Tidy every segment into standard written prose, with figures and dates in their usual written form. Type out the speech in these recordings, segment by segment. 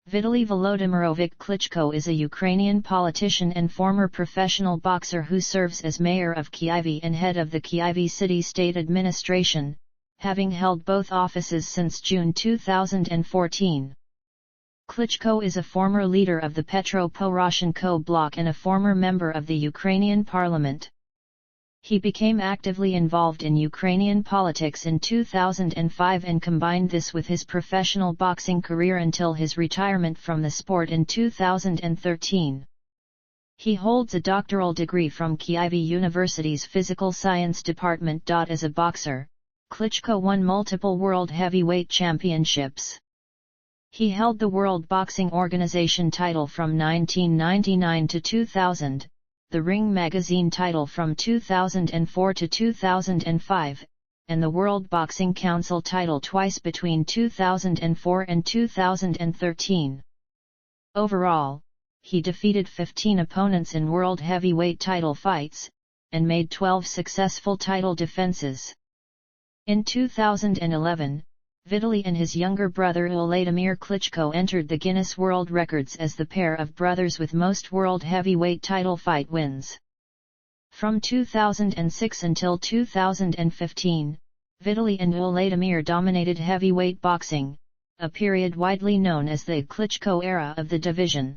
Vitali Volodymyrovych Klitschko is a Ukrainian politician and former professional boxer who serves as mayor of Kyiv and head of the Kyiv City State Administration, having held both offices since June 2014. Klitschko is a former leader of the Petro Poroshenko bloc and a former member of the Ukrainian parliament. He became actively involved in Ukrainian politics in 2005 and combined this with his professional boxing career until his retirement from the sport in 2013. He holds a doctoral degree from Kyiv University's Physical Science Department. As a boxer, Klitschko won multiple World Heavyweight Championships. He held the World Boxing Organization title from 1999 to 2000. The Ring magazine title from 2004 to 2005, and the World Boxing Council title twice between 2004 and 2013. Overall, he defeated 15 opponents in world heavyweight title fights, and made 12 successful title defenses. In 2011, Vitali and his younger brother Volodymyr Klitschko entered the Guinness World Records as the pair of brothers with most world heavyweight title fight wins. From 2006 until 2015, Vitali and Volodymyr dominated heavyweight boxing, a period widely known as the Klitschko era of the division.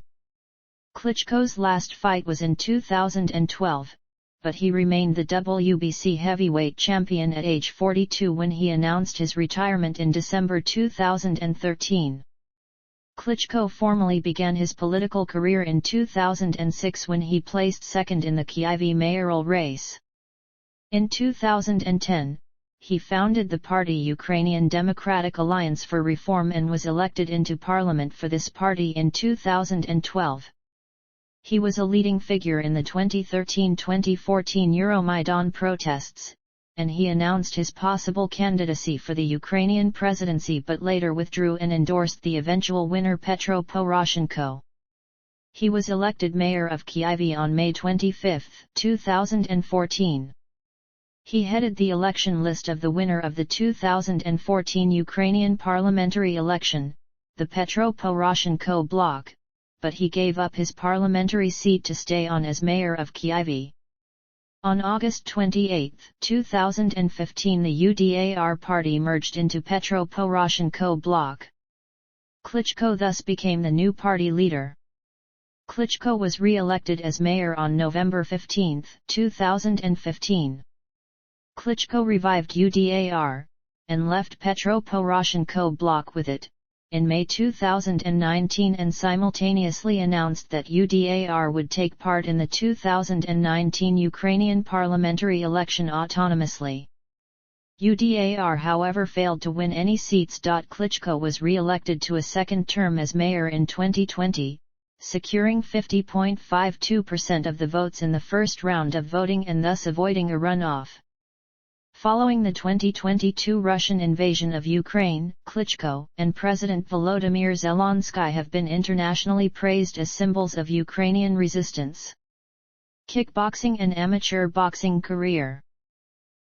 Klitschko's last fight was in 2012. But he remained the WBC heavyweight champion at age 42 when he announced his retirement in December 2013. Klitschko formally began his political career in 2006 when he placed second in the Kyiv mayoral race. In 2010, he founded the party Ukrainian Democratic Alliance for Reform and was elected into parliament for this party in 2012. He was a leading figure in the 2013-2014 Euromaidan protests, and he announced his possible candidacy for the Ukrainian presidency but later withdrew and endorsed the eventual winner Petro Poroshenko. He was elected mayor of Kyiv on May 25, 2014. He headed the election list of the winner of the 2014 Ukrainian parliamentary election, the Petro Poroshenko bloc, but he gave up his parliamentary seat to stay on as mayor of Kyiv. On August 28, 2015 the UDAR party merged into Petro Poroshenko bloc. Klitschko thus became the new party leader. Klitschko was re-elected as mayor on November 15, 2015. Klitschko revived UDAR, and left Petro Poroshenko bloc with it, in May 2019 and simultaneously announced that UDAR would take part in the 2019 Ukrainian parliamentary election autonomously. UDAR however failed to win any seats. Klitschko was re-elected to a second term as mayor in 2020, securing 50.52% of the votes in the first round of voting and thus avoiding a runoff. Following the 2022 Russian invasion of Ukraine, Klitschko and President Volodymyr Zelensky have been internationally praised as symbols of Ukrainian resistance. Kickboxing and amateur boxing career.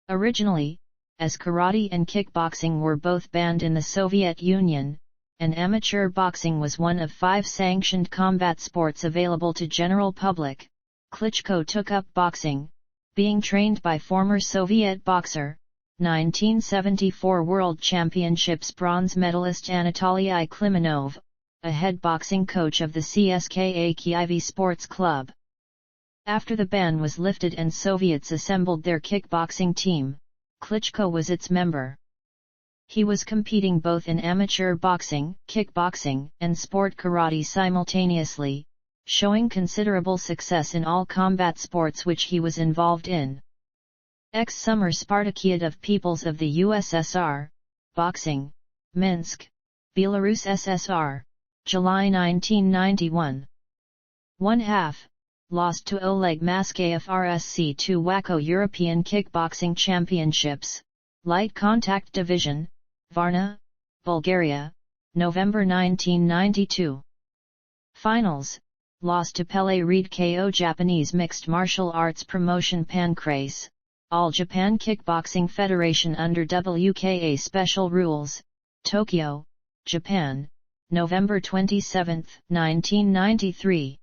Originally, as karate and kickboxing were both banned in the Soviet Union, and amateur boxing was one of 5 sanctioned combat sports available to general public, Klitschko took up boxing, being trained by former Soviet boxer, 1974 World Championships bronze medalist Anatoly Klimenov, a head boxing coach of the CSKA Kyiv Sports Club. After the ban was lifted and Soviets assembled their kickboxing team, Klitschko was its member. He was competing both in amateur boxing, kickboxing, and sport karate simultaneously, showing considerable success in all combat sports which he was involved in. Ex-Summer Spartakiad of Peoples of the USSR, Boxing, Minsk, Belarus SSR, July 1991. 1/2, lost to Oleg Maskayev RSC 2 European Kickboxing Championships, Light Contact Division, Varna, Bulgaria, November 1992. Finals, lost to Pele Reid KO Japanese Mixed Martial Arts Promotion Pancrase, All Japan Kickboxing Federation under WKA Special Rules, Tokyo, Japan, November 27, 1993.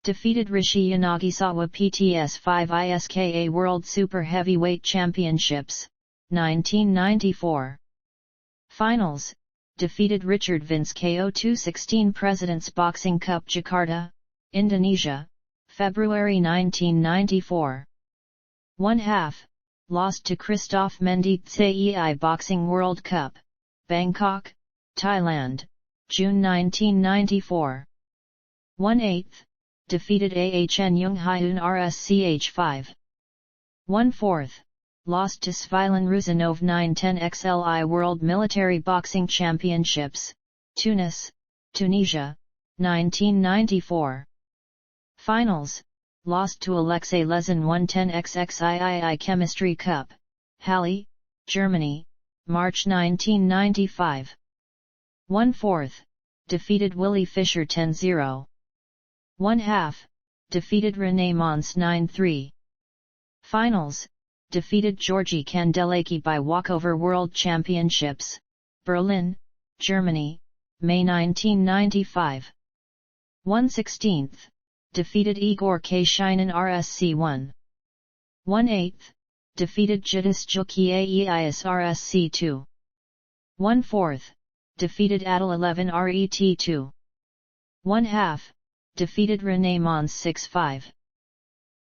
Defeated Rishi Yanagisawa PTS 5 ISKA World Super Heavyweight Championships, 1994. Finals, defeated Richard Vince KO 216 President's Boxing Cup Jakarta, Indonesia, February 1994. 1/2, lost to Christophe Mendy CEI Boxing World Cup, Bangkok, Thailand, June 1994. 1/8, defeated AHN Jung Hyun RSCH 5. 1/4, lost to Svilan Ruzanov 910 XLI World Military Boxing Championships, Tunis, Tunisia, 1994. Finals, lost to Alexei Lezin 110XXIII Chemistry Cup, Halle, Germany, March 1995. 1/4, defeated Willie Fischer 10-0. 1/2, defeated René Mons 9-3. Finals, defeated Georgi Kandelaki by walkover World Championships, Berlin, Germany, May 1995. 1/16, defeated Igor Kashinin RSC 1. 1/8, defeated Jadis Juki Aeis RSC 2. 1/4, defeated Adel 11 RET 2. 1/2, defeated René Mons 6-5.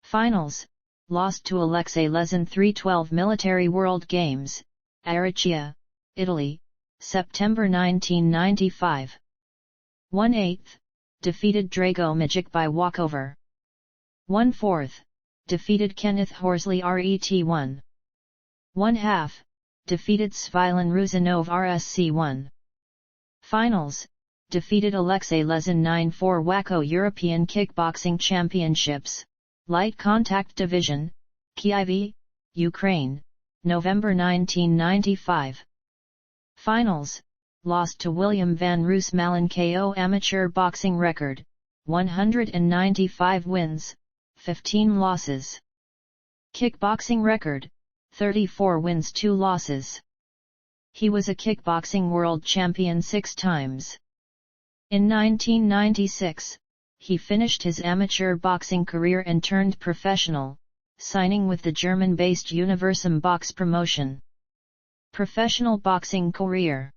Finals, lost to Alexei Lezin 312 Military World Games, Arecchia, Italy, September 1995. 1/8, defeated Drago Mijic by walkover. 1/4, defeated Kenneth Horsley RET 1. 1/2, defeated Svilan Ruzanov RSC 1. Finals, defeated Alexei Lezin 9-4 WACO European Kickboxing Championships, Light Contact Division, Kyiv, Ukraine, November 1995. Finals, lost to William Van Roos Malin KO Amateur Boxing Record, 195 wins, 15 losses. Kickboxing Record, 34 wins 2 losses. He was a kickboxing world champion 6 times. In 1996, he finished his amateur boxing career and turned professional, signing with the German-based Universum Box promotion. Professional boxing career.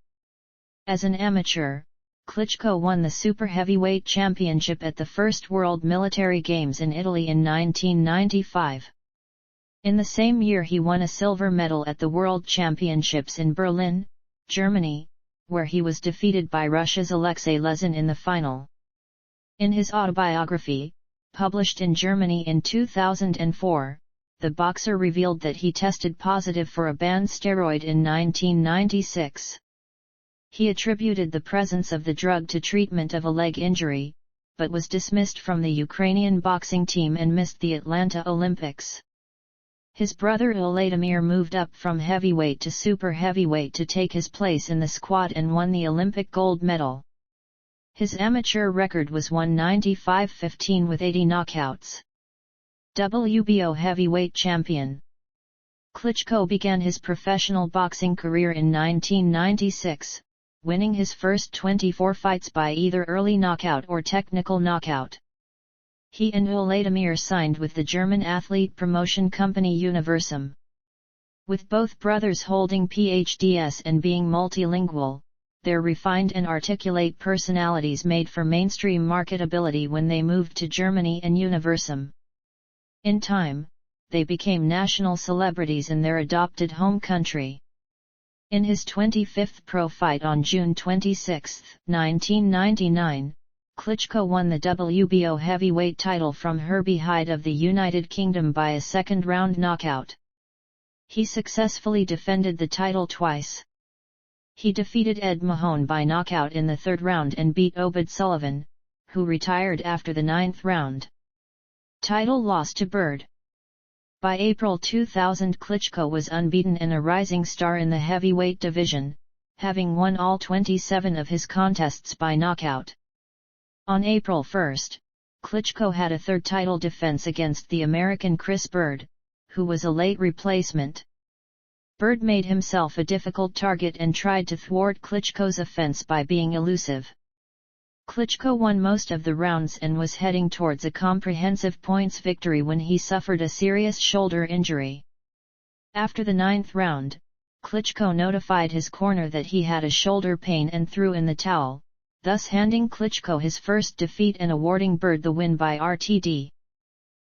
As an amateur, Klitschko won the Super Heavyweight Championship at the First World Military Games in Italy in 1995. In the same year he won a silver medal at the World Championships in Berlin, Germany, where he was defeated by Russia's Alexei Lezin in the final. In his autobiography, published in Germany in 2004, the boxer revealed that he tested positive for a banned steroid in 1996. He attributed the presence of the drug to treatment of a leg injury, but was dismissed from the Ukrainian boxing team and missed the Atlanta Olympics. His brother Volodymyr moved up from heavyweight to super heavyweight to take his place in the squad and won the Olympic gold medal. His amateur record was 195-15 with 80 knockouts. WBO heavyweight champion. Klitschko began his professional boxing career in 1996, winning his first 24 fights by either early knockout or technical knockout. He and Volodymyr signed with the German athlete promotion company Universum. With both brothers holding PhDs and being multilingual, their refined and articulate personalities made for mainstream marketability when they moved to Germany and Universum. In time, they became national celebrities in their adopted home country. In his 25th pro fight on June 26, 1999, Klitschko won the WBO heavyweight title from Herbie Hyde of the United Kingdom by a second-round knockout. He successfully defended the title twice. He defeated Ed Mahone by knockout in the 3rd round and beat Obed Sullivan, who retired after the 9th round. Title loss to Bird. By April 2000 Klitschko was unbeaten and a rising star in the heavyweight division, having won all 27 of his contests by knockout. On April 1, Klitschko had a 3rd title defense against the American Chris Bird, who was a late replacement. Bird made himself a difficult target and tried to thwart Klitschko's offense by being elusive. Klitschko won most of the rounds and was heading towards a comprehensive points victory when he suffered a serious shoulder injury. After the 9th round, Klitschko notified his corner that he had a shoulder pain and threw in the towel, thus handing Klitschko his first defeat and awarding Bird the win by RTD.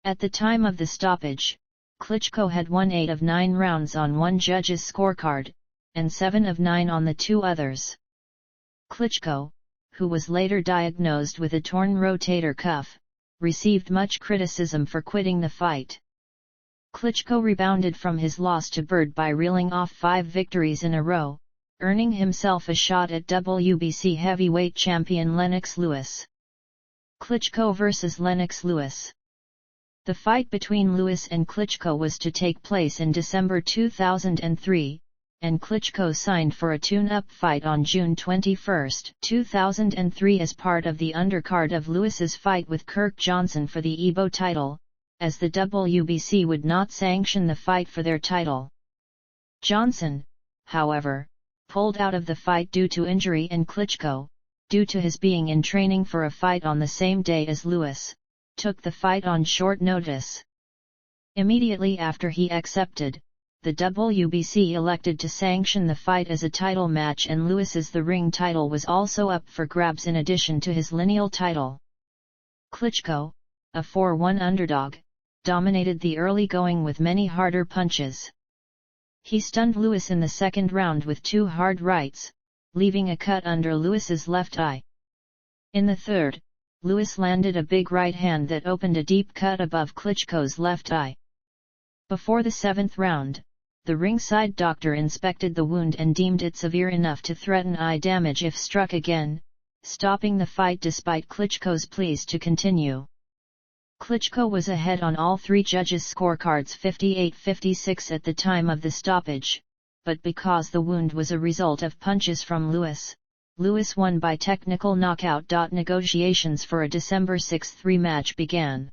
At the time of the stoppage, Klitschko had won 8 of 9 rounds on one judge's scorecard, and 7 of 9 on the 2 others. Klitschko, who was later diagnosed with a torn rotator cuff, received much criticism for quitting the fight. Klitschko rebounded from his loss to Bird by reeling off 5 victories in a row, earning himself a shot at WBC heavyweight champion Lennox Lewis. Klitschko vs. Lennox Lewis. The fight between Lewis and Klitschko was to take place in December 2003, and Klitschko signed for a tune-up fight on June 21, 2003 as part of the undercard of Lewis's fight with Kirk Johnson for the EBO title, as the WBC would not sanction the fight for their title. Johnson, however, pulled out of the fight due to injury, and Klitschko, due to his being in training for a fight on the same day as Lewis, took the fight on short notice. Immediately after he accepted, the WBC elected to sanction the fight as a title match, and Lewis's The Ring title was also up for grabs in addition to his lineal title. Klitschko, a 4-1 underdog, dominated the early going with many harder punches. He stunned Lewis in the 2nd round with 2 hard rights, leaving a cut under Lewis's left eye. In the 3rd, Lewis landed a big right hand that opened a deep cut above Klitschko's left eye. Before the 7th round, the ringside doctor inspected the wound and deemed it severe enough to threaten eye damage if struck again, stopping the fight despite Klitschko's pleas to continue. Klitschko was ahead on all 3 judges' scorecards 58-56 at the time of the stoppage, but because the wound was a result of punches from Lewis, Lewis won by technical knockout. Negotiations for a December 6 rematch began.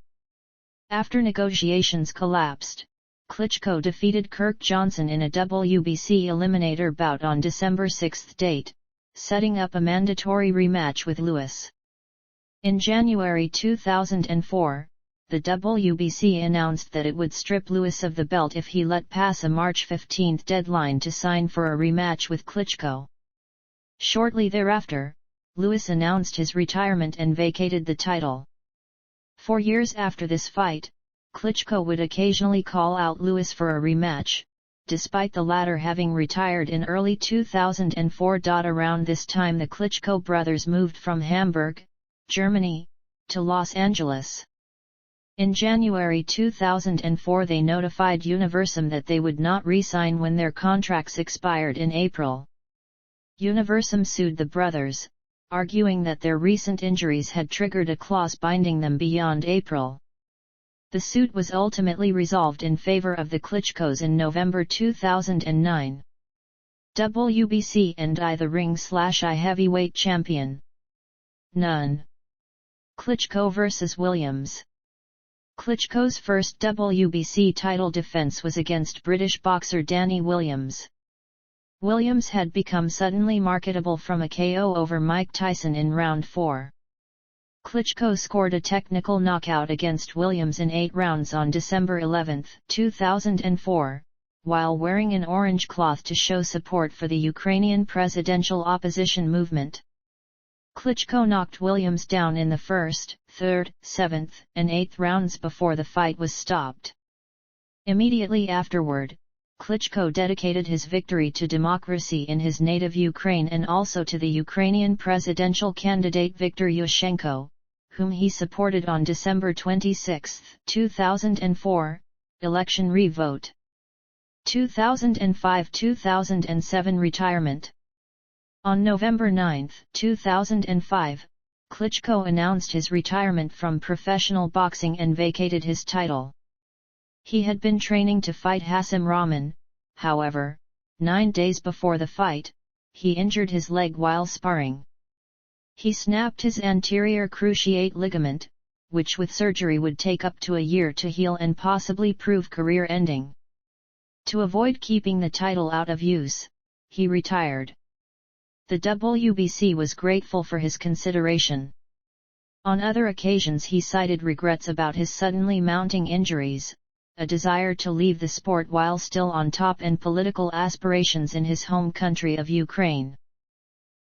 After negotiations collapsed, Klitschko defeated Kirk Johnson in a WBC eliminator bout on December 6 date, setting up a mandatory rematch with Lewis. In January 2004, the WBC announced that it would strip Lewis of the belt if he let pass a March 15 deadline to sign for a rematch with Klitschko. Shortly thereafter, Lewis announced his retirement and vacated the title. 4 years after this fight, Klitschko would occasionally call out Lewis for a rematch, despite the latter having retired in early 2004. Around this time the Klitschko brothers moved from Hamburg, Germany, to Los Angeles. In January 2004 they notified Universum that they would not re-sign when their contracts expired in April. Universum sued the brothers, arguing that their recent injuries had triggered a clause binding them beyond April. The suit was ultimately resolved in favor of the Klitschkos in November 2009. WBC and I The Ring/I Heavyweight Champion. None. Klitschko vs. Williams. Klitschko's first WBC title defense was against British boxer Danny Williams. Williams had become suddenly marketable from a KO over Mike Tyson in round 4. Klitschko scored a technical knockout against Williams in 8 rounds on December 11, 2004, while wearing an orange cloth to show support for the Ukrainian presidential opposition movement. Klitschko knocked Williams down in the 1st, 3rd, 7th, and 8th rounds before the fight was stopped. Immediately afterward, Klitschko dedicated his victory to democracy in his native Ukraine and also to the Ukrainian presidential candidate Viktor Yushchenko, whom he supported on December 26, 2004, election re-vote. 2005–2007 retirement. On November 9, 2005, Klitschko announced his retirement from professional boxing and vacated his title. He had been training to fight Hasim Rahman, however, 9 days before the fight, he injured his leg while sparring. He snapped his anterior cruciate ligament, which with surgery would take up to a year to heal and possibly prove career-ending. To avoid keeping the title out of use, he retired. The WBC was grateful for his consideration. On other occasions he cited regrets about his suddenly mounting injuries, a desire to leave the sport while still on top, and political aspirations in his home country of Ukraine.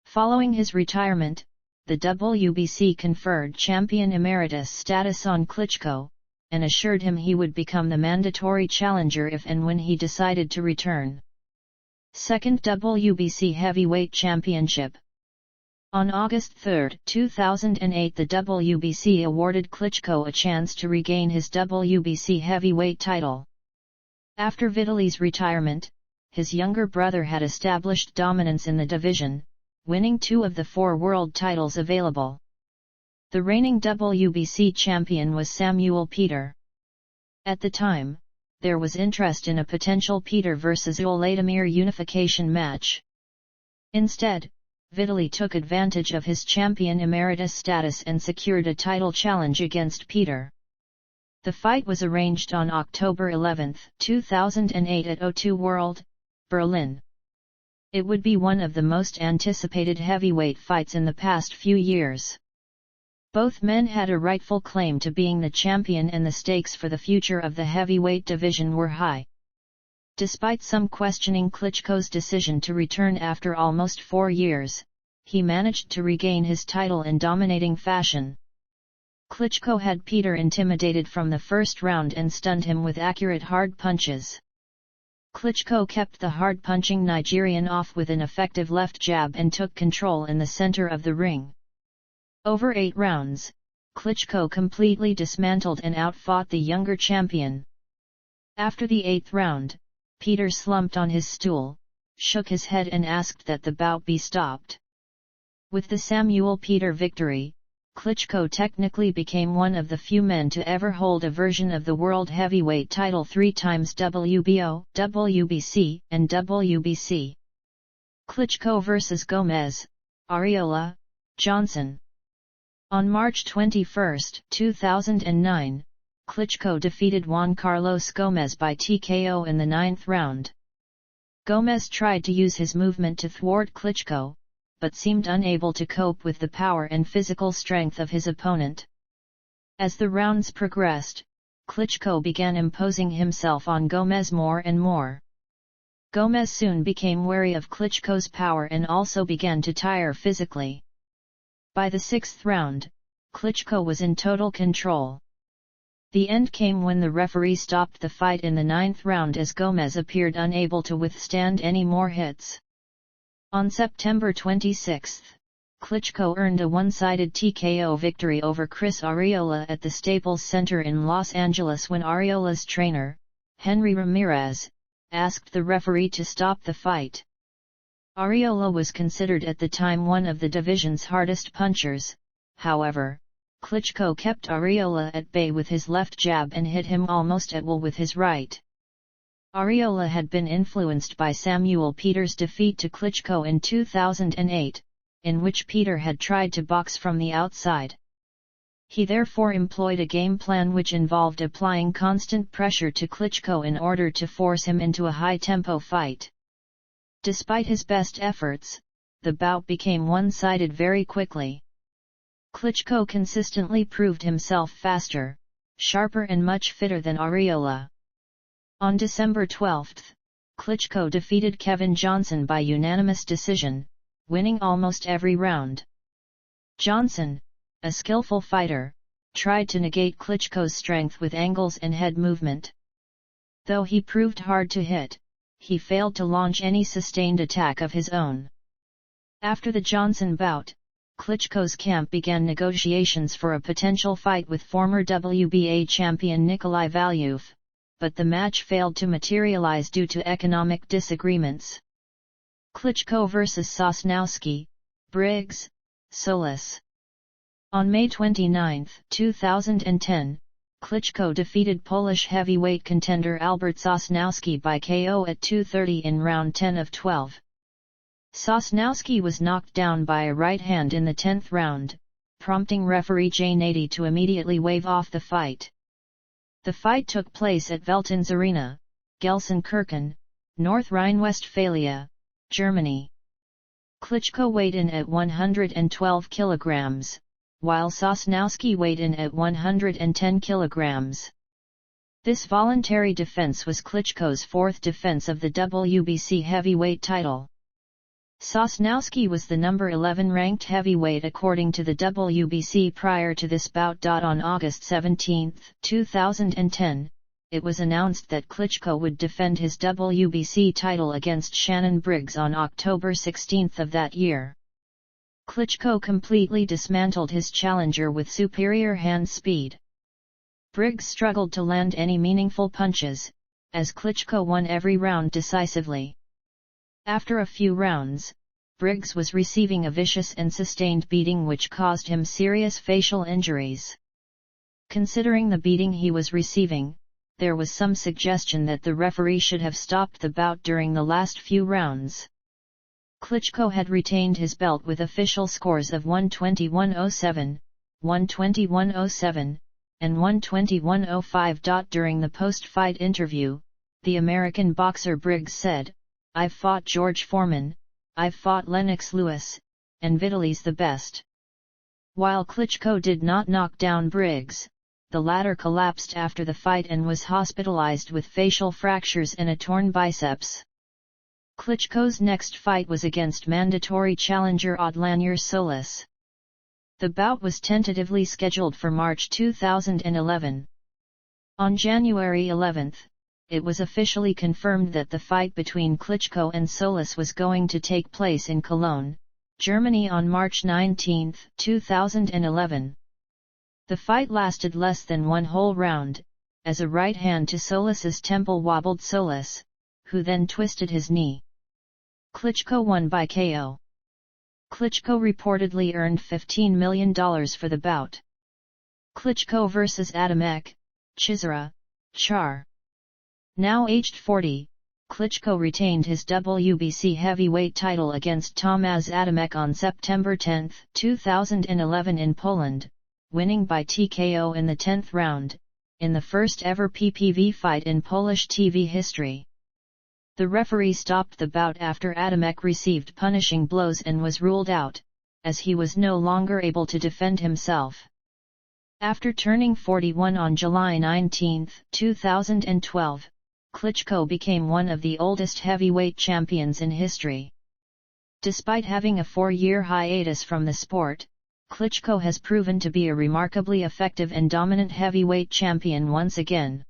Following his retirement, the WBC conferred champion emeritus status on Klitschko, and assured him he would become the mandatory challenger if and when he decided to return. Second WBC Heavyweight Championship. On August 3, 2008, the WBC awarded Klitschko a chance to regain his WBC heavyweight title. After Vitali's retirement, his younger brother had established dominance in the division, winning 2 of the 4 world titles available. The reigning WBC champion was Samuel Peter. At the time, there was interest in a potential Peter vs Volodymyr unification match. Instead, Vitali took advantage of his champion emeritus status and secured a title challenge against Peter. The fight was arranged on October 11, 2008 at O2 World, Berlin. It would be one of the most anticipated heavyweight fights in the past few years. Both men had a rightful claim to being the champion, and the stakes for the future of the heavyweight division were high. Despite some questioning Klitschko's decision to return after almost 4 years, he managed to regain his title in dominating fashion. Klitschko had Peter intimidated from the first round and stunned him with accurate hard punches. Klitschko kept the hard-punching Nigerian off with an effective left jab and took control in the center of the ring. Over 8 rounds, Klitschko completely dismantled and outfought the younger champion. After the 8th round, Peter slumped on his stool, shook his head and asked that the bout be stopped. With the Samuel Peter victory, Klitschko technically became one of the few men to ever hold a version of the world heavyweight title 3 times WBO, WBC, and WBC. Klitschko vs Gomez, Areola, Johnson. On March 21, 2009, Klitschko defeated Juan Carlos Gomez by TKO in the 9th round. Gomez tried to use his movement to thwart Klitschko, but seemed unable to cope with the power and physical strength of his opponent. As the rounds progressed, Klitschko began imposing himself on Gomez more and more. Gomez soon became wary of Klitschko's power and also began to tire physically. By the 6th round, Klitschko was in total control. The end came when the referee stopped the fight in the 9th round as Gomez appeared unable to withstand any more hits. On September 26, Klitschko earned a one-sided TKO victory over Chris Areola at the Staples Center in Los Angeles when Areola's trainer, Henry Ramirez, asked the referee to stop the fight. Areola was considered at the time one of the division's hardest punchers. However, Klitschko kept Areola at bay with his left jab and hit him almost at will with his right. Areola had been influenced by Samuel Peter's defeat to Klitschko in 2008, in which Peter had tried to box from the outside. He therefore employed a game plan which involved applying constant pressure to Klitschko in order to force him into a high-tempo fight. Despite his best efforts, the bout became one-sided very quickly. Klitschko consistently proved himself faster, sharper and much fitter than Areola. On December 12, Klitschko defeated Kevin Johnson by unanimous decision, winning almost every round. Johnson, a skillful fighter, tried to negate Klitschko's strength with angles and head movement. Though he proved hard to hit, he failed to launch any sustained attack of his own. After the Johnson bout, Klitschko's camp began negotiations for a potential fight with former WBA champion Nikolai Valuev, but the match failed to materialize due to economic disagreements. Klitschko vs Sosnowski, Briggs, Solis. On May 29, 2010, Klitschko defeated Polish heavyweight contender Albert Sosnowski by KO at 2:30 in round 10 of 12. Sosnowski was knocked down by a right hand in the 10th round, prompting referee Jay Nady to immediately wave off the fight. The fight took place at Veltins Arena, Gelsenkirchen, North Rhine-Westphalia, Germany. Klitschko weighed in at 112 kilograms, while Sosnowski weighed in at 110 kilograms. This voluntary defense was Klitschko's fourth defense of the WBC heavyweight title. Sosnowski was the number 11 ranked heavyweight according to the WBC prior to this bout. On August 17, 2010, it was announced that Klitschko would defend his WBC title against Shannon Briggs on October 16 of that year. Klitschko completely dismantled his challenger with superior hand speed. Briggs struggled to land any meaningful punches, as Klitschko won every round decisively. After a few rounds, Briggs was receiving a vicious and sustained beating which caused him serious facial injuries. Considering the beating he was receiving, there was some suggestion that the referee should have stopped the bout during the last few rounds. Klitschko had retained his belt with official scores of 121-07, 121-07, and 121-05. During the post-fight interview, the American boxer Briggs said, "I've fought George Foreman, I've fought Lennox Lewis, and Vitali's the best." While Klitschko did not knock down Briggs, the latter collapsed after the fight and was hospitalized with facial fractures and a torn biceps. Klitschko's next fight was against mandatory challenger Odlanier Solis. The bout was tentatively scheduled for March 2011. On January 11, it was officially confirmed that the fight between Klitschko and Solis was going to take place in Cologne, Germany on March 19, 2011. The fight lasted less than one whole round, as a right hand to Solis's temple wobbled Solis, who then twisted his knee. Klitschko won by KO. Klitschko reportedly earned $15 million for the bout. Klitschko vs. Adamek, Chisora, Char. Now aged 40, Klitschko retained his WBC heavyweight title against Tomasz Adamek on September 10, 2011 in Poland, winning by TKO in the 10th round, in the first ever PPV fight in Polish TV history. The referee stopped the bout after Adamek received punishing blows and was ruled out, as he was no longer able to defend himself. After turning 41 on July 19, 2012, Klitschko became one of the oldest heavyweight champions in history. Despite having a 4-year hiatus from the sport, Klitschko has proven to be a remarkably effective and dominant heavyweight champion once again.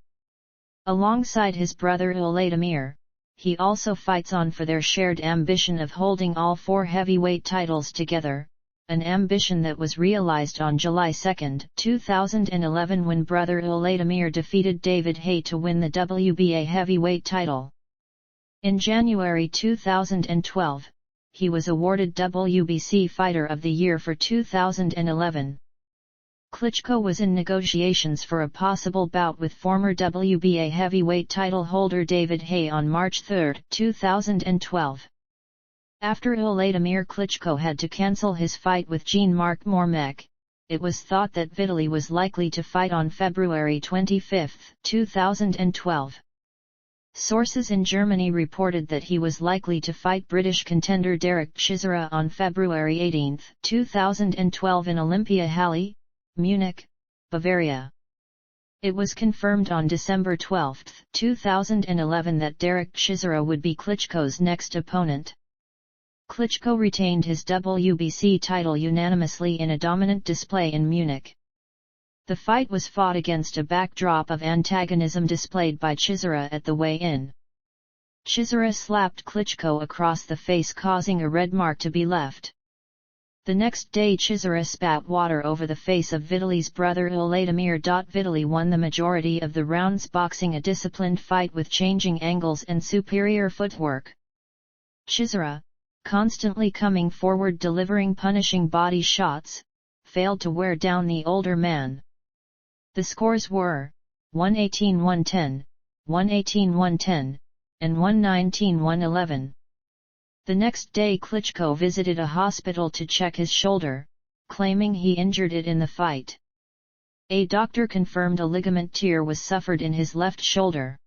Alongside his brother Volodymyr, he also fights on for their shared ambition of holding all 4 heavyweight titles together, an ambition that was realized on July 2, 2011 when brother Volodymyr defeated David Haye to win the WBA heavyweight title. In January 2012, he was awarded WBC Fighter of the Year for 2011. Klitschko was in negotiations for a possible bout with former WBA heavyweight title holder David Haye on March 3, 2012. After Volodymyr Klitschko had to cancel his fight with Jean-Marc Mormec, it was thought that Vitali was likely to fight on February 25, 2012. Sources in Germany reported that he was likely to fight British contender Derek Chisora on February 18, 2012 in Olympia Halle, Munich, Bavaria. It was confirmed on December 12, 2011 that Derek Chisora would be Klitschko's next opponent. Klitschko retained his WBC title unanimously in a dominant display in Munich. The fight was fought against a backdrop of antagonism displayed by Chisora at the weigh-in. Chisora slapped Klitschko across the face, causing a red mark to be left. The next day Chisora spat water over the face of Vitali's brother Volodymyr. Vitali won the majority of the rounds, boxing a disciplined fight with changing angles and superior footwork. Chisora, constantly coming forward delivering punishing body shots, failed to wear down the older man. The scores were 118-110, 118-110, and 119-111. The next day Klitschko visited a hospital to check his shoulder, claiming he injured it in the fight. A doctor confirmed a ligament tear was suffered in his left shoulder.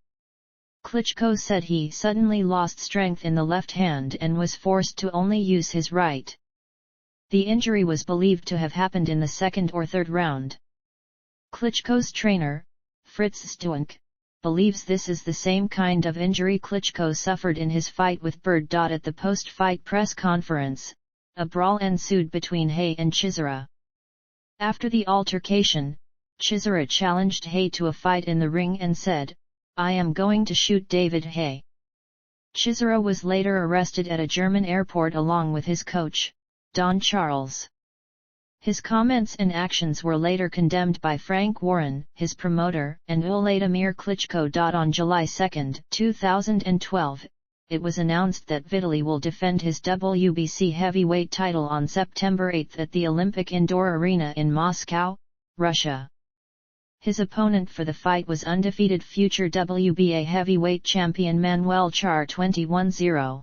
Klitschko said he suddenly lost strength in the left hand and was forced to only use his right. The injury was believed to have happened in the second or third round. Klitschko's trainer, Fritz Stuenk, believes this is the same kind of injury Klitschko suffered in his fight with Bird. At the post-fight press conference, a brawl ensued between Hay and Chisora. After the altercation, Chisora challenged Hay to a fight in the ring and said, "I am going to shoot David Hay." Chisora was later arrested at a German airport along with his coach, Don Charles. His comments and actions were later condemned by Frank Warren, his promoter, and Volodymyr Klitschko. On July 2, 2012, it was announced that Vitali will defend his WBC heavyweight title on September 8 at the Olympic Indoor Arena in Moscow, Russia. His opponent for the fight was undefeated future WBA heavyweight champion Manuel Char 21-0.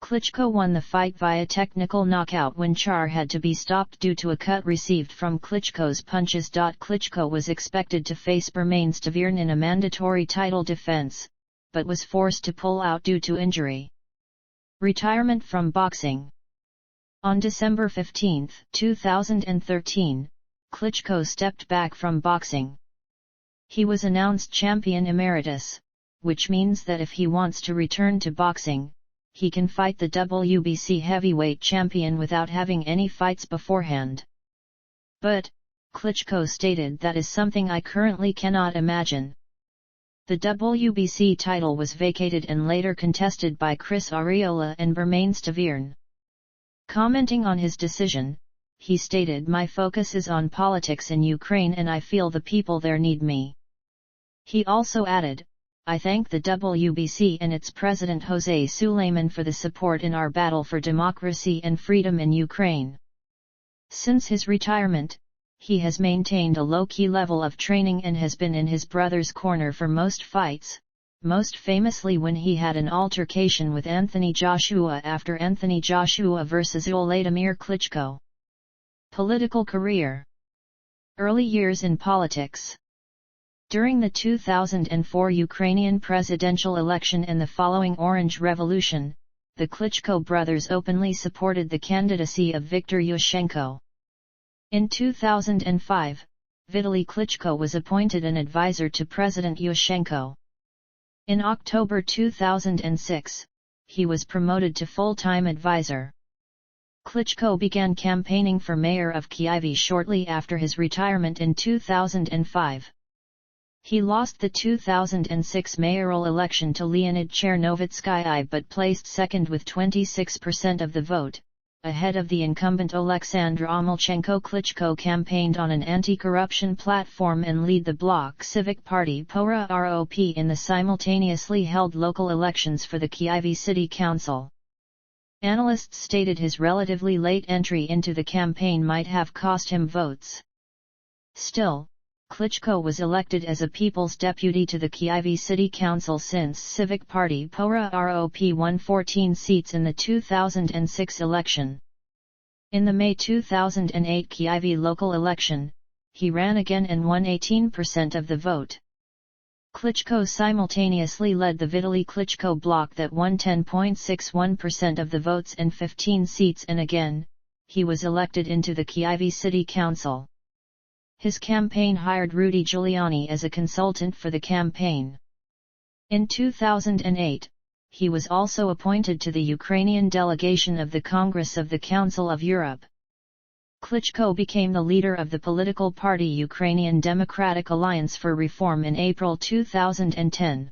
Klitschko won the fight via technical knockout when Char had to be stopped due to a cut received from Klitschko's punches. Klitschko was expected to face Bermane Stiverne in a mandatory title defense, but was forced to pull out due to injury. Retirement from boxing. On December 15, 2013, Klitschko stepped back from boxing. He was announced champion emeritus, which means that if he wants to return to boxing, he can fight the WBC heavyweight champion without having any fights beforehand. But, Klitschko stated, that is something I currently cannot imagine. The WBC title was vacated and later contested by Chris Arreola and Bermane Stiverne. Commenting on his decision, he stated, "My focus is on politics in Ukraine and I feel the people there need me." He also added, "I thank the WBC and its president José Suleiman for the support in our battle for democracy and freedom in Ukraine." Since his retirement, he has maintained a low-key level of training and has been in his brother's corner for most fights, most famously when he had an altercation with Anthony Joshua after Anthony Joshua vs. Volodymyr Klitschko. Political career. Early years in politics. During the 2004 Ukrainian presidential election and the following Orange Revolution, the Klitschko brothers openly supported the candidacy of Viktor Yushchenko. In 2005, Vitali Klitschko was appointed an advisor to President Yushchenko. In October 2006, he was promoted to full-time advisor. Klitschko began campaigning for mayor of Kyiv shortly after his retirement in 2005. He lost the 2006 mayoral election to Leonid Chernovitsky but placed second with 26% of the vote, ahead of the incumbent Alexander Omelchenko. Klitschko campaigned on an anti-corruption platform and led the Bloc Civic Party PORA ROP in the simultaneously held local elections for the Kyiv City Council. Analysts stated his relatively late entry into the campaign might have cost him votes. Still, Klitschko was elected as a People's Deputy to the Kyiv City Council since Civic Party PORA ROP won 14 seats in the 2006 election. In the May 2008 Kyiv local election, he ran again and won 18% of the vote. Klitschko simultaneously led the Vitali Klitschko bloc that won 10.61% of the votes and 15 seats, and again, he was elected into the Kyiv City Council. His campaign hired Rudy Giuliani as a consultant for the campaign. In 2008, he was also appointed to the Ukrainian delegation of the Congress of the Council of Europe. Klitschko became the leader of the political party Ukrainian Democratic Alliance for Reform in April 2010.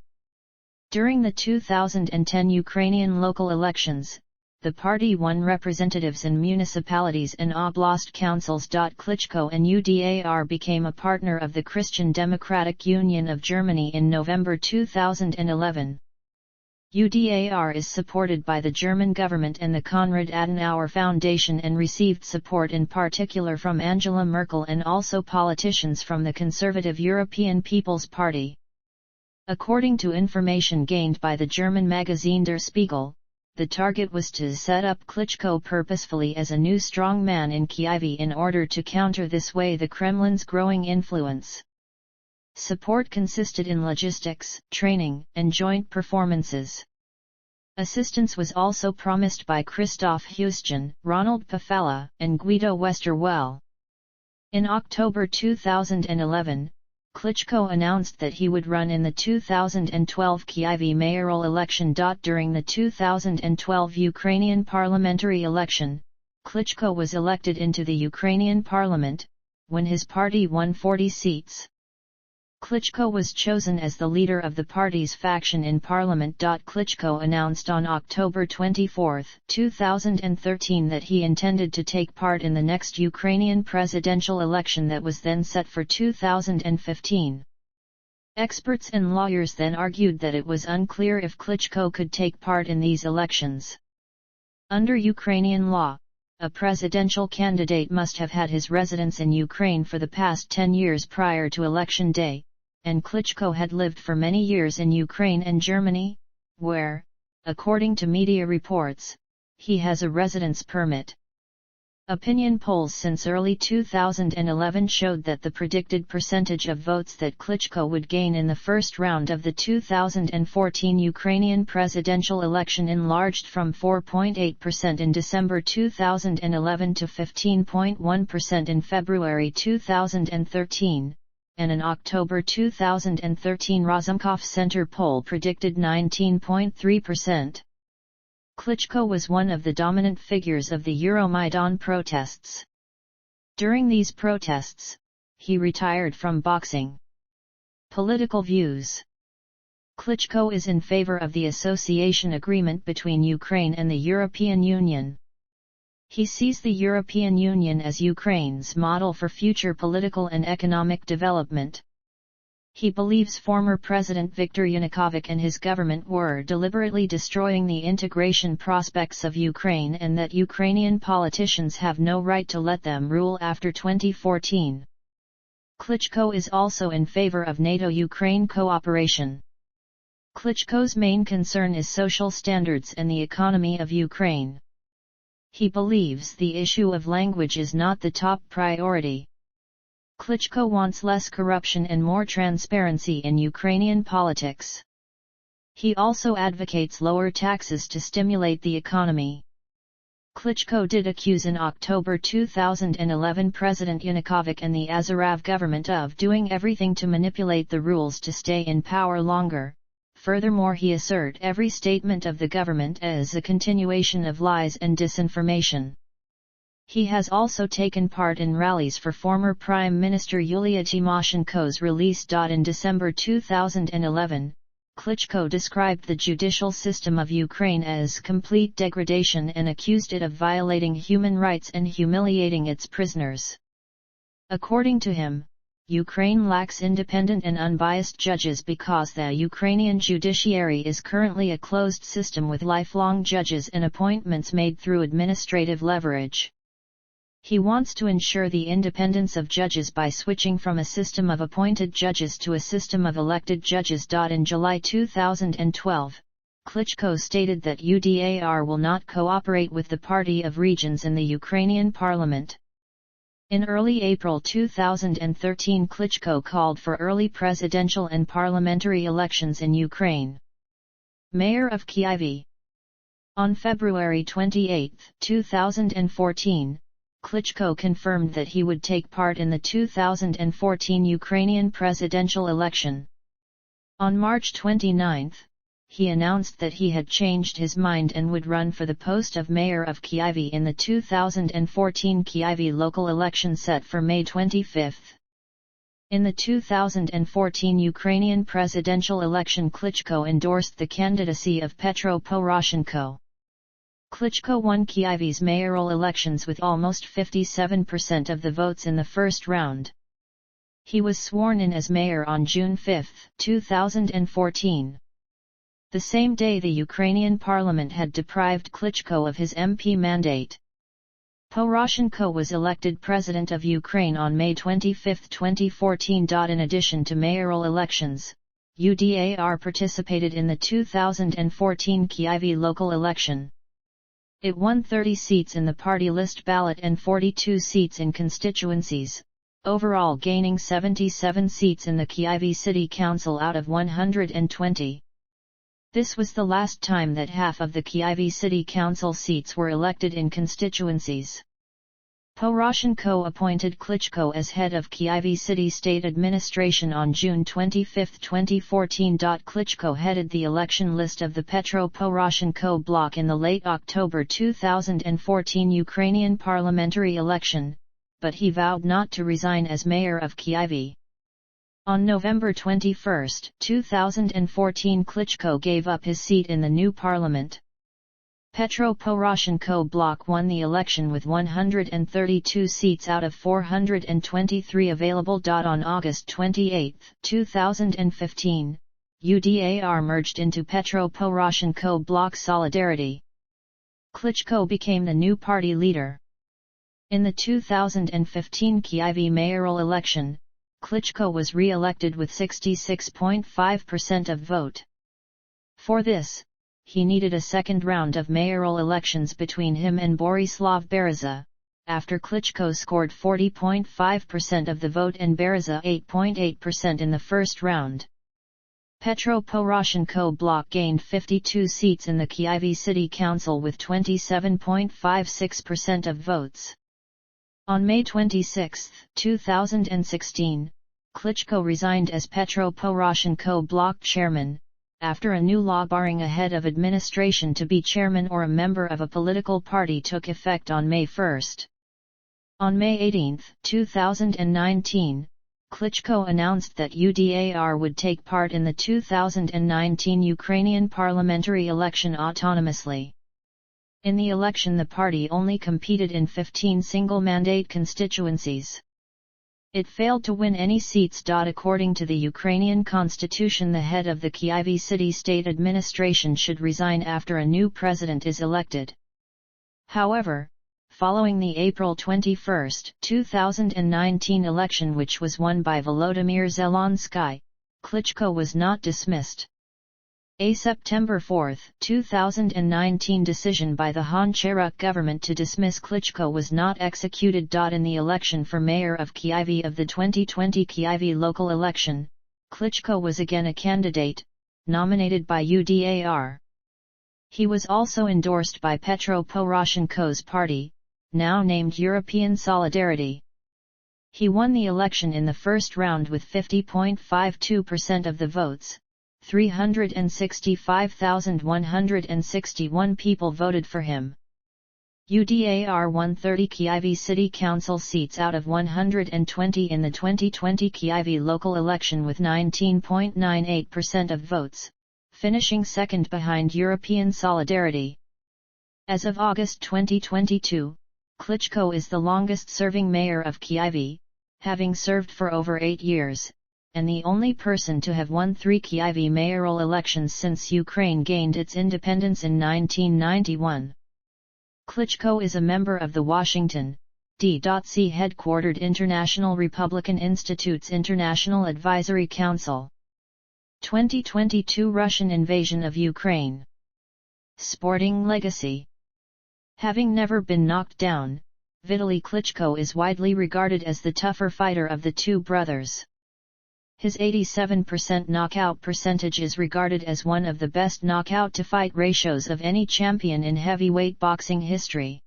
During the 2010 Ukrainian local elections, the party won representatives in municipalities and oblast councils. Klitschko and UDAR became a partner of the Christian Democratic Union of Germany in November 2011. UDAR is supported by the German government and the Konrad Adenauer Foundation and received support in particular from Angela Merkel and also politicians from the conservative European People's Party. According to information gained by the German magazine Der Spiegel, the target was to set up Klitschko purposefully as a new strong man in Kyiv in order to counter this way the Kremlin's growing influence. Support consisted in logistics, training, and joint performances. Assistance was also promised by Christoph Heusgen, Ronald Pafala, and Guido Westerwelle. In October 2011, Klitschko announced that he would run in the 2012 Kyiv mayoral election. During the 2012 Ukrainian parliamentary election, Klitschko was elected into the Ukrainian parliament, when his party won 40 seats. Klitschko was chosen as the leader of the party's faction in parliament. Klitschko announced on October 24, 2013 that he intended to take part in the next Ukrainian presidential election that was then set for 2015. Experts and lawyers then argued that it was unclear if Klitschko could take part in these elections. Under Ukrainian law, a presidential candidate must have had his residence in Ukraine for the past 10 years prior to election day, and Klitschko had lived for many years in Ukraine and Germany, where, according to media reports, he has a residence permit. Opinion polls since early 2011 showed that the predicted percentage of votes that Klitschko would gain in the first round of the 2014 Ukrainian presidential election enlarged from 4.8% in December 2011 to 15.1% in February 2013. And an October 2013 Razumkov Center poll predicted 19.3%. Klitschko was one of the dominant figures of the Euromaidan protests. During these protests, he retired from boxing. Political views. Klitschko is in favor of the association agreement between Ukraine and the European Union. He sees the European Union as Ukraine's model for future political and economic development. He believes former President Viktor Yanukovych and his government were deliberately destroying the integration prospects of Ukraine and that Ukrainian politicians have no right to let them rule after 2014. Klitschko is also in favor of NATO-Ukraine cooperation. Klitschko's main concern is social standards and the economy of Ukraine. He believes the issue of language is not the top priority. Klitschko wants less corruption and more transparency in Ukrainian politics. He also advocates lower taxes to stimulate the economy. Klitschko did accuse in October 2011 President Yanukovych and the Azarov government of doing everything to manipulate the rules to stay in power longer. Furthermore, he asserted every statement of the government as a continuation of lies and disinformation. He has also taken part in rallies for former Prime Minister Yulia Tymoshenko's release. In December 2011, Klitschko described the judicial system of Ukraine as complete degradation and accused it of violating human rights and humiliating its prisoners. According to him, Ukraine lacks independent and unbiased judges because the Ukrainian judiciary is currently a closed system with lifelong judges and appointments made through administrative leverage. He wants to ensure the independence of judges by switching from a system of appointed judges to a system of elected judges. In July 2012, Klitschko stated that UDAR will not cooperate with the Party of Regions in the Ukrainian parliament. In early April 2013, Klitschko called for early presidential and parliamentary elections in Ukraine. Mayor of Kyiv. On February 28, 2014, Klitschko confirmed that he would take part in the 2014 Ukrainian presidential election. On March 29, he announced that he had changed his mind and would run for the post of mayor of Kyiv in the 2014 Kyiv local election set for May 25. In the 2014 Ukrainian presidential election, Klitschko endorsed the candidacy of Petro Poroshenko. Klitschko won Kyiv's mayoral elections with almost 57% of the votes in the first round. He was sworn in as mayor on June 5, 2014. The same day the Ukrainian parliament had deprived Klitschko of his MP mandate. Poroshenko was elected president of Ukraine on May 25, 2014. In addition to mayoral elections, UDAR participated in the 2014 Kyiv local election. It won 30 seats in the party list ballot and 42 seats in constituencies, overall gaining 77 seats in the Kyiv City Council out of 120. This was the last time that half of the Kyiv City Council seats were elected in constituencies. Poroshenko appointed Klitschko as head of Kyiv City State Administration on June 25, 2014. Klitschko headed the election list of the Petro Poroshenko bloc in the late October 2014 Ukrainian parliamentary election, but he vowed not to resign as mayor of Kyiv. On November 21, 2014, Klitschko gave up his seat in the new parliament. Petro Poroshenko bloc won the election with 132 seats out of 423 available. On August 28, 2015, UDAR merged into Petro Poroshenko bloc Solidarity. Klitschko became the new party leader. In the 2015 Kyiv mayoral election, Klitschko was re-elected with 66.5% of vote. For this, he needed a second round of mayoral elections between him and Borislav Bereza, after Klitschko scored 40.5% of the vote and Bereza 8.8% in the first round. Petro Poroshenko bloc gained 52 seats in the Kyiv City Council with 27.56% of votes. On May 26, 2016, Klitschko resigned as Petro Poroshenko bloc chairman, after a new law barring a head of administration to be chairman or a member of a political party took effect on May 1. On May 18, 2019, Klitschko announced that UDAR would take part in the 2019 Ukrainian parliamentary election autonomously. In the election, the party only competed in 15 single-mandate constituencies. It failed to win any seats. According to the Ukrainian constitution, the head of the Kyiv City State Administration should resign after a new president is elected. However, following the April 21, 2019 election, which was won by Volodymyr Zelensky, Klitschko was not dismissed. A September 4, 2019 decision by the Honcharuk government to dismiss Klitschko was not executed. In the election for mayor of Kyiv of the 2020 Kyiv local election, Klitschko was again a candidate, nominated by UDAR. He was also endorsed by Petro Poroshenko's party, now named European Solidarity. He won the election in the first round with 50.52% of the votes. 365,161 people voted for him. UDAR won 30 Kyiv City Council seats out of 120 in the 2020 Kyiv local election with 19.98% of votes, finishing second behind European Solidarity. As of August 2022, Klitschko is the longest-serving mayor of Kyiv, having served for over 8 years, and the only person to have won 3 Kyiv mayoral elections since Ukraine gained its independence in 1991. Klitschko is a member of the Washington, D.C. headquartered International Republican Institute's International Advisory Council. 2022 Russian invasion of Ukraine. Sporting legacy. Having never been knocked down, Vitali Klitschko is widely regarded as the tougher fighter of the two brothers. His 87% knockout percentage is regarded as one of the best knockout-to-fight ratios of any champion in heavyweight boxing history.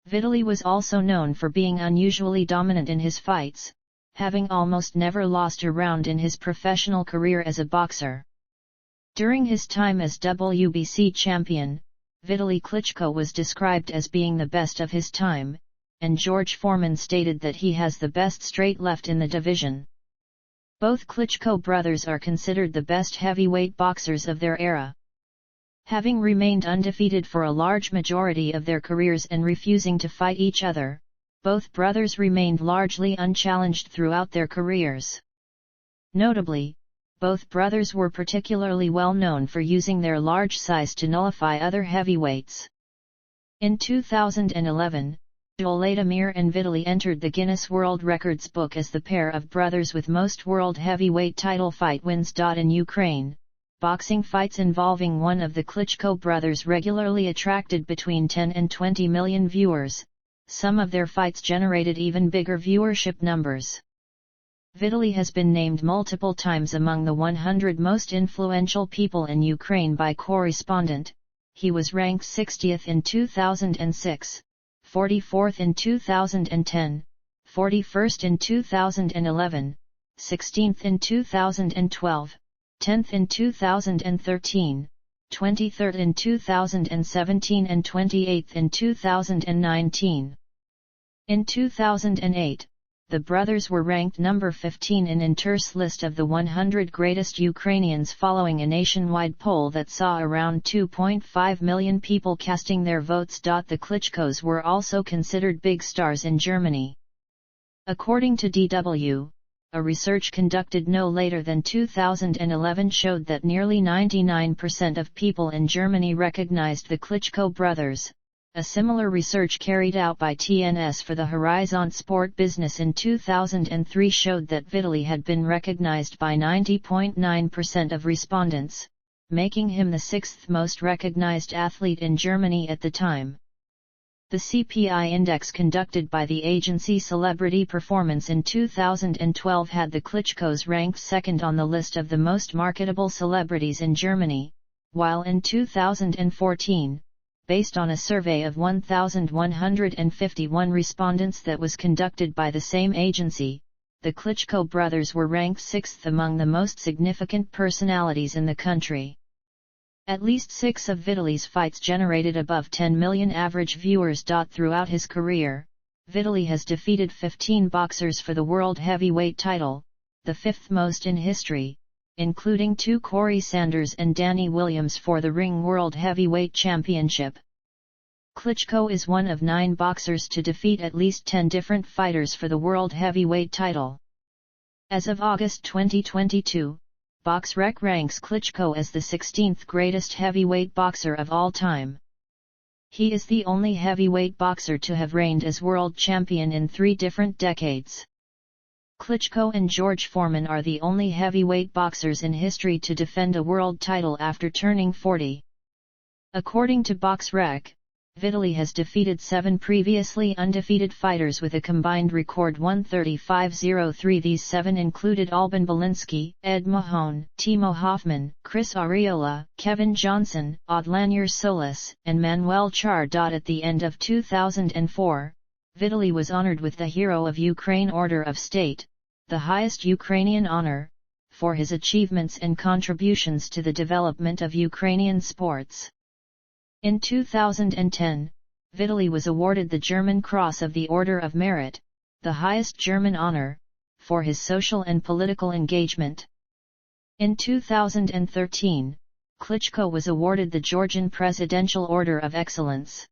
Vitali was also known for being unusually dominant in his fights, having almost never lost a round in his professional career as a boxer. During his time as WBC champion, Vitali Klitschko was described as being the best of his time, and George Foreman stated that he has the best straight left in the division. Both Klitschko brothers are considered the best heavyweight boxers of their era. Having remained undefeated for a large majority of their careers and refusing to fight each other, both brothers remained largely unchallenged throughout their careers. Notably, both brothers were particularly well known for using their large size to nullify other heavyweights. In 2011, Volodymyr and Vitali entered the Guinness World Records book as the pair of brothers with most world heavyweight title fight wins. In Ukraine, boxing fights involving one of the Klitschko brothers regularly attracted between 10 and 20 million viewers, some of their fights generated even bigger viewership numbers. Vitali has been named multiple times among the 100 most influential people in Ukraine by Correspondent. He was ranked 60th in 2006, 44th in 2010, 41st in 2011, 16th in 2012, 10th in 2013, 23rd in 2017 and 28th in 2019. In 2008, the brothers were ranked number 15 in Inter's list of the 100 greatest Ukrainians following a nationwide poll that saw around 2.5 million people casting their votes. The Klitschkos were also considered big stars in Germany. According to DW, a research conducted no later than 2011 showed that nearly 99% of people in Germany recognized the Klitschko brothers. A similar research carried out by TNS for the Horizont Sport business in 2003 showed that Vitali had been recognized by 90.9% of respondents, making him the sixth most recognized athlete in Germany at the time. The CPI index conducted by the agency Celebrity Performance in 2012 had the Klitschkos ranked second on the list of the most marketable celebrities in Germany, while in 2014, based on a survey of 1,151 respondents that was conducted by the same agency, the Klitschko brothers were ranked sixth among the most significant personalities in the country. At least 6 of Vitali's fights generated above 10 million average viewers. Throughout his career, Vitali has defeated 15 boxers for the world heavyweight title, the fifth most in history, including 2 Corey Sanders and Danny Williams for the Ring World Heavyweight Championship. Klitschko is one of 9 boxers to defeat at least 10 different fighters for the World Heavyweight title. As of August 2022, BoxRec ranks Klitschko as the 16th greatest heavyweight boxer of all time. He is the only heavyweight boxer to have reigned as world champion in 3 different decades. Klitschko and George Foreman are the only heavyweight boxers in history to defend a world title after turning 40. According to BoxRec, Vitali has defeated 7 previously undefeated fighters with a combined record 135-03. These 7 included Alban Belinsky, Ed Mahone, Timo Hoffman, Chris Arreola, Kevin Johnson, Odlanier Solis, and Manuel Char. At the end of 2004, Vitali was honored with the Hero of Ukraine Order of State, the highest Ukrainian honor, for his achievements and contributions to the development of Ukrainian sports. In 2010, Vitali was awarded the German Cross of the Order of Merit, the highest German honor, for his social and political engagement. In 2013, Klitschko was awarded the Georgian Presidential Order of Excellence.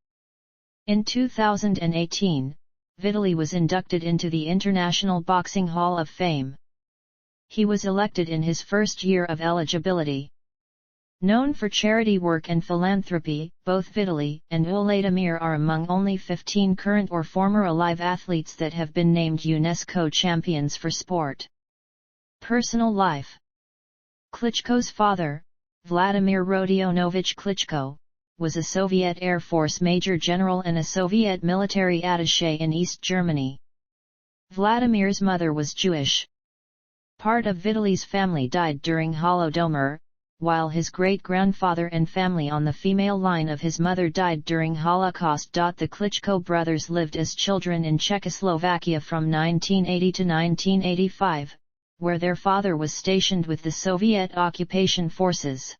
In 2018, Vitali was inducted into the International Boxing Hall of Fame. He was elected in his first year of eligibility. Known for charity work and philanthropy, both Vitali and Volodymyr are among only 15 current or former alive athletes that have been named UNESCO champions for sport. Personal life. Klitschko's father, Vladimir Volodymyrovych Klitschko, was a Soviet Air Force Major General and a Soviet military attaché in East Germany. Vladimir's mother was Jewish. Part of Vitali's family died during Holodomor, while his great-grandfather and family on the female line of his mother died during Holocaust. The Klitschko brothers lived as children in Czechoslovakia from 1980 to 1985, where their father was stationed with the Soviet occupation forces.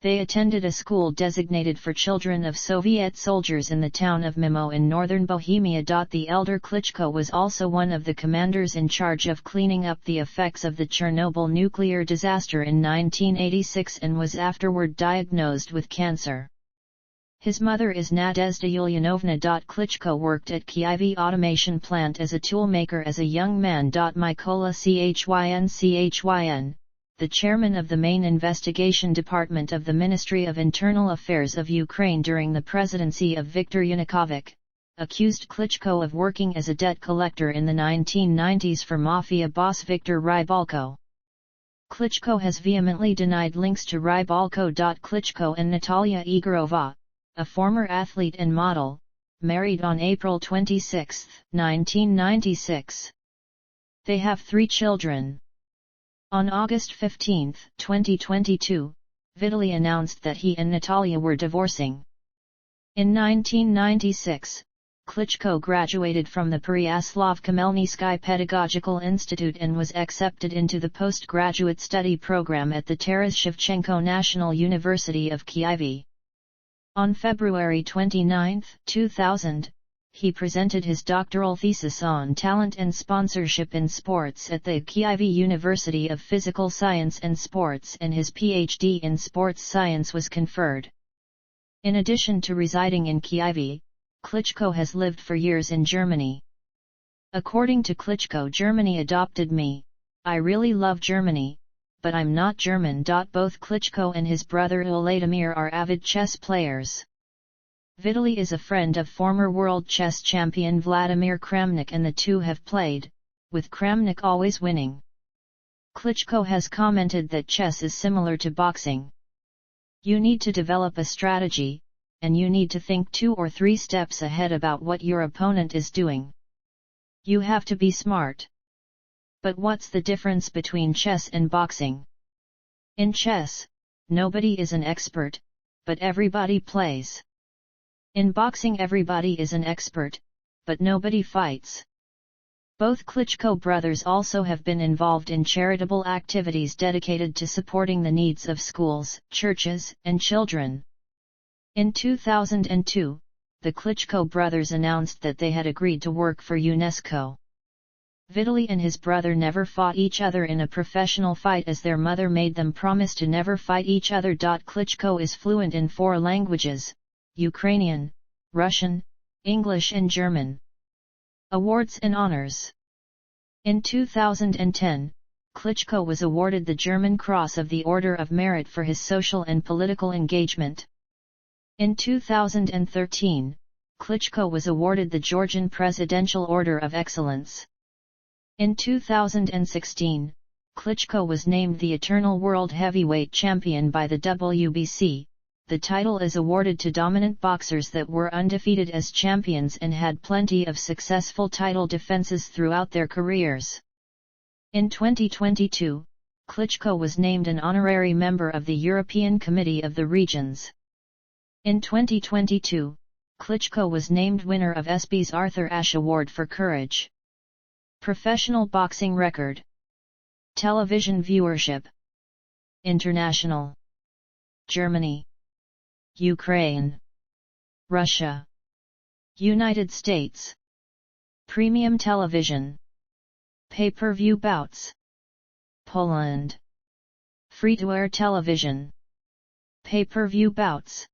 They attended a school designated for children of Soviet soldiers in the town of Mimo in northern Bohemia. The elder Klitschko was also one of the commanders in charge of cleaning up the effects of the Chernobyl nuclear disaster in 1986 and was afterward diagnosed with cancer. His mother is Nadezhda Ulyanovna. Klitschko worked at Kyiv automation plant as a toolmaker as a young man. Mykola Chyn, the chairman of the main investigation department of the Ministry of Internal Affairs of Ukraine during the presidency of Viktor Yanukovych, accused Klitschko of working as a debt collector in the 1990s for mafia boss Viktor Rybalko. Klitschko has vehemently denied links to Rybalko. Klitschko and Natalia Igorova, a former athlete and model, married on April 26, 1996. They have 3 children. On August 15, 2022, Vitali announced that he and Natalia were divorcing. In 1996, Klitschko graduated from the Pereyaslav-Khmelnytsky Pedagogical Institute and was accepted into the postgraduate study program at the Taras Shevchenko National University of Kyiv. On February 29, 2000, he presented his doctoral thesis on talent and sponsorship in sports at the Kyiv University of Physical Science and Sports, and his PhD in sports science was conferred. In addition to residing in Kyiv, Klitschko has lived for years in Germany. According to Klitschko, Germany adopted me. I really love Germany, but I'm not German. Both Klitschko and his brother Volodymyr are avid chess players. Vitali is a friend of former world chess champion Vladimir Kramnik, and the two have played, with Kramnik always winning. Klitschko has commented that chess is similar to boxing. You need to develop a strategy, and you need to think 2 or 3 steps ahead about what your opponent is doing. You have to be smart. But what's the difference between chess and boxing? In chess, nobody is an expert, but everybody plays. In boxing, everybody is an expert, but nobody fights. Both Klitschko brothers also have been involved in charitable activities dedicated to supporting the needs of schools, churches, and children. In 2002, the Klitschko brothers announced that they had agreed to work for UNESCO. Vitali and his brother never fought each other in a professional fight, as their mother made them promise to never fight each other. Klitschko is fluent in 4 languages: Ukrainian, Russian, English and German. Awards and honors. In 2010, Klitschko was awarded the German Cross of the Order of Merit for his social and political engagement. In 2013, Klitschko was awarded the Georgian Presidential Order of Excellence. In 2016, Klitschko was named the Eternal World Heavyweight Champion by the WBC. The title is awarded to dominant boxers that were undefeated as champions and had plenty of successful title defenses throughout their careers. In 2022, Klitschko was named an honorary member of the European Committee of the Regions. In 2022, Klitschko was named winner of ESPY's Arthur Ashe Award for Courage. Professional boxing record. Television viewership. International. Germany, Ukraine, Russia, United States. Premium television. Pay-per-view bouts. Poland. Free-to-air television. Pay-per-view bouts.